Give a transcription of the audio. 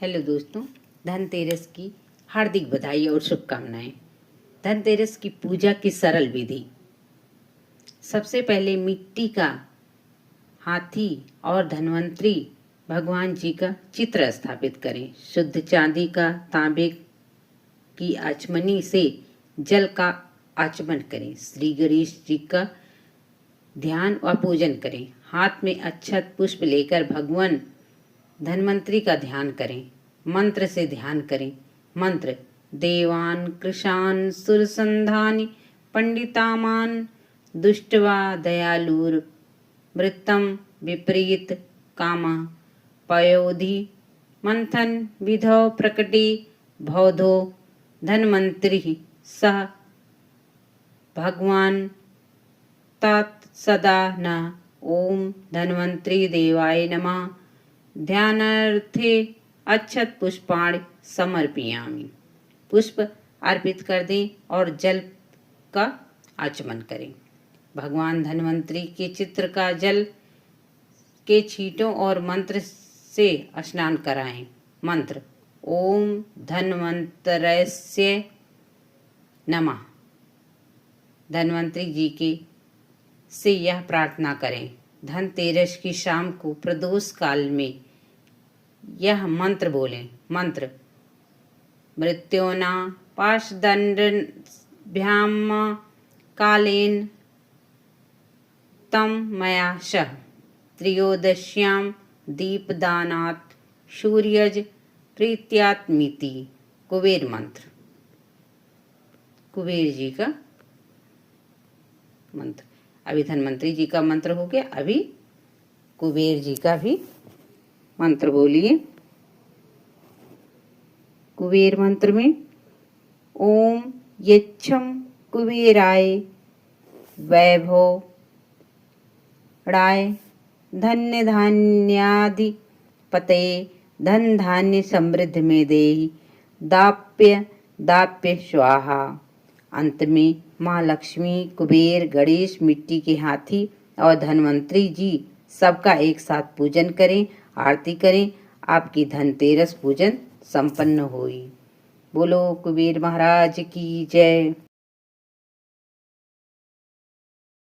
Hello दोस्तों, धनतेरस की हार्दिक बधाई और शुभकामनाएं। धनतेरस की पूजा की सरल विधि। सबसे पहले मिट्टी का हाथी और धन्वंतरी भगवान जी का चित्र स्थापित करें। शुद्ध चांदी का तांबे की आचमनी से जल का आचमन करें। श्री गणेश जी का ध्यान व पूजन करें। हाथ में अक्षत पुष्प लेकर भगवान धन्वंतरी का ध्यान करें। मंत्र से ध्यान करें। मंत्र: देवान कृशान सुरसंधानि पंडितामान दुष्टवा दयालुर मृतम विपरीत कामा पयोधि मंथन विधौ प्रकटी भौधो धन्वंतरि सह भगवान तात सदा न। ओम धन्वंतरि देवाय नमः। ध्यानार्थे अक्षत पुष्पाणि समर्पयामि। पुष्प अर्पित कर दें और जल का आचमन करें। भगवान धन्वंतरि के चित्र का जल के छींटों और मंत्र से स्नान कराएं। मंत्र: ओम धन्वंतरस्य नमः। धन्वंतरि जी के से यह प्रार्थना करें। धनतेरस की शाम को प्रदोष काल में यह मंत्र बोलें। मंत्र: मृत्योना पाशदंडभ्याम कालेन तम मया सह त्रयोदश्यां दीपदानात् सूर्यज प्रीत्यात्मिति। कुबेर मंत्र। कुबेर जी का मंत्र। अभी धन्वंतरि जी का मंत्र हो गया, अभी कुबेर जी का भी मंत्र बोलिए। कुबेर मंत्र में: ओम यच्छं कुबेराय वैभव राय धन्य धान्यादि पते धन धान्य समृद्ध में देहि दाप्य दाप्य स्वाहा। अंत में माँ लक्ष्मी, कुबेर, गणेश, मिट्टी के हाथी और धन्वंतरि जी सबका एक साथ पूजन करें, आरती करें। आपकी धनतेरस पूजन संपन्न हुई। बोलो कुबेर महाराज की जय।